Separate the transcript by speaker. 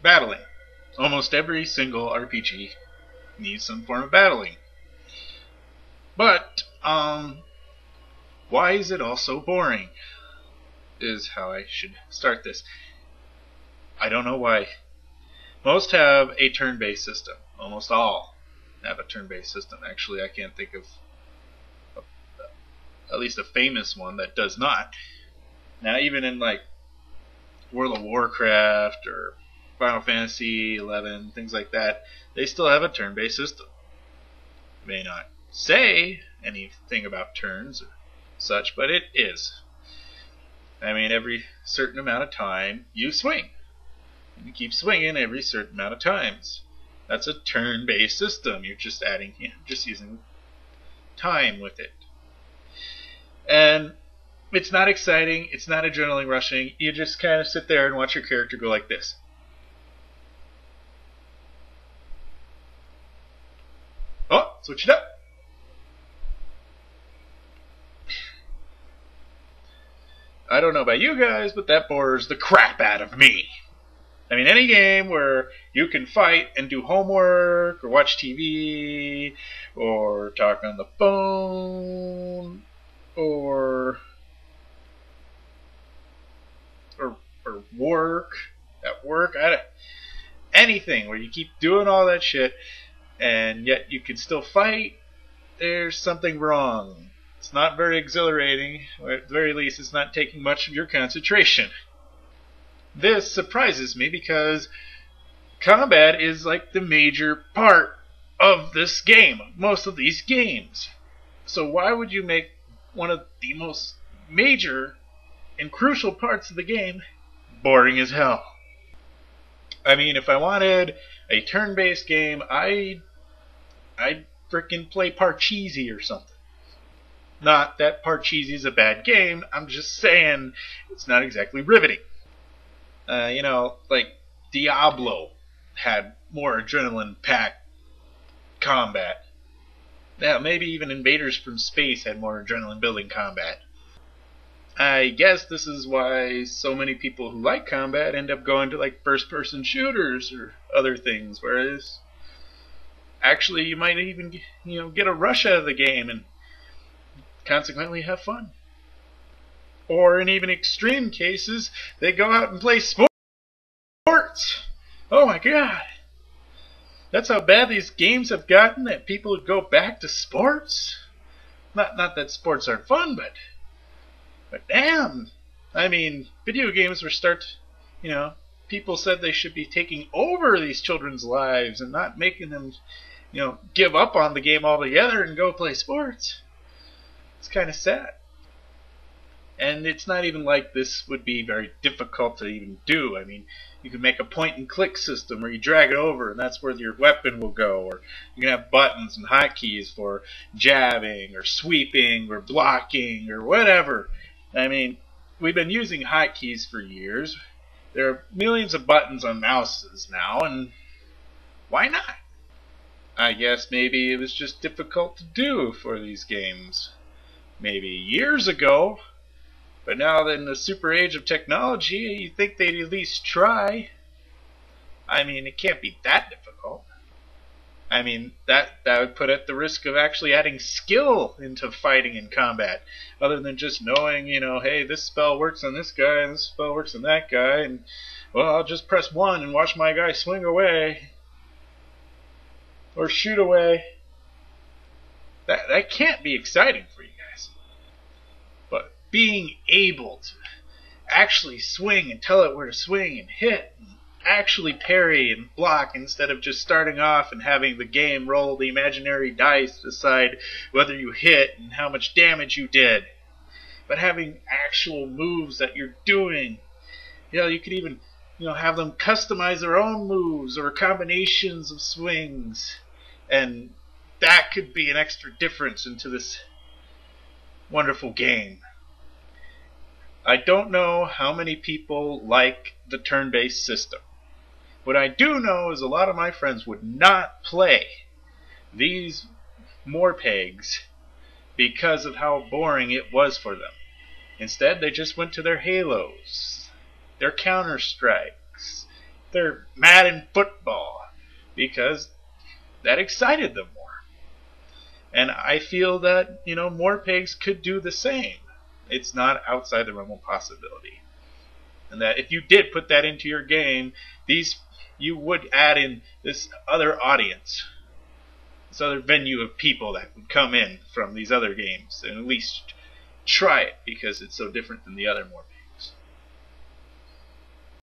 Speaker 1: battling. Almost every single RPG needs some form of battling. But, why is it all so boring? Is how I should start this. I don't know why. Most have a turn-based system. Almost all have a turn-based system. Actually, I can't think of at least a famous one that does not. Now, even in like World of Warcraft or Final Fantasy 11, things like that, they still have a turn-based system. May not say anything about turns or such, but it is. I mean, every certain amount of time you swing. And you keep swinging every certain amount of times. That's a turn-based system. You're just adding, just using time with it. And it's not exciting. It's not adrenaline rushing. You just kind of sit there and watch your character go like this. Oh, switch it up. I don't know about you guys, but that bores the crap out of me. I mean, any game where you can fight and do homework, or watch TV, or talk on the phone, or work, at work, anything where you keep doing all that shit, and yet you can still fight, there's something wrong. It's not very exhilarating, or at the very least it's not taking much of your concentration. This surprises me because combat is like the major part of this game, most of these games. So why would you make one of the most major and crucial parts of the game boring as hell? I mean, if I wanted a turn-based game, I'd frickin' play Parcheesi or something. Not that Parcheesi is a bad game, I'm just saying it's not exactly riveting. Like Diablo had more adrenaline-packed combat. Yeah, maybe even Invaders from Space had more adrenaline-building combat. I guess this is why so many people who like combat end up going to like first-person shooters or other things, whereas actually you might even get a rush out of the game and consequently have fun. Or in even extreme cases, they go out and play sports. Oh my god. That's how bad these games have gotten that people would go back to sports. Not that sports aren't fun, but damn. I mean, video games were people said they should be taking over these children's lives and not making them, give up on the game altogether and go play sports. It's kind of sad. And it's not even like this would be very difficult to even do. I mean, you can make a point-and-click system where you drag it over and that's where your weapon will go. Or you can have buttons and hotkeys for jabbing or sweeping or blocking or whatever. I mean, we've been using hotkeys for years. There are millions of buttons on mouses now, and why not? I guess maybe it was just difficult to do for these games. Maybe years ago. But now that in the super age of technology, you think they'd at least try. I mean, it can't be that difficult. I mean, that would put at the risk of actually adding skill into fighting and combat, other than just knowing, hey, this spell works on this guy, and this spell works on that guy, and, well, I'll just press 1 and watch my guy swing away. Or shoot away. That can't be exciting for you guys. But being able to actually swing and tell it where to swing and hit and actually parry and block instead of just starting off and having the game roll the imaginary dice to decide whether you hit and how much damage you did. But having actual moves that you're doing. You could even have them customize their own moves or combinations of swings. And that could be an extra difference into this wonderful game. I don't know how many people like the turn-based system. What I do know is a lot of my friends would not play these MMORPGs because of how boring it was for them. Instead, they just went to their Halos, their Counter-Strikes, their Madden football because that excited them more. And I feel that, more pigs could do the same. It's not outside the realm of possibility. And that if you did put that into your game, you would add in this other audience, this other venue of people that would come in from these other games and at least try it because it's so different than the other more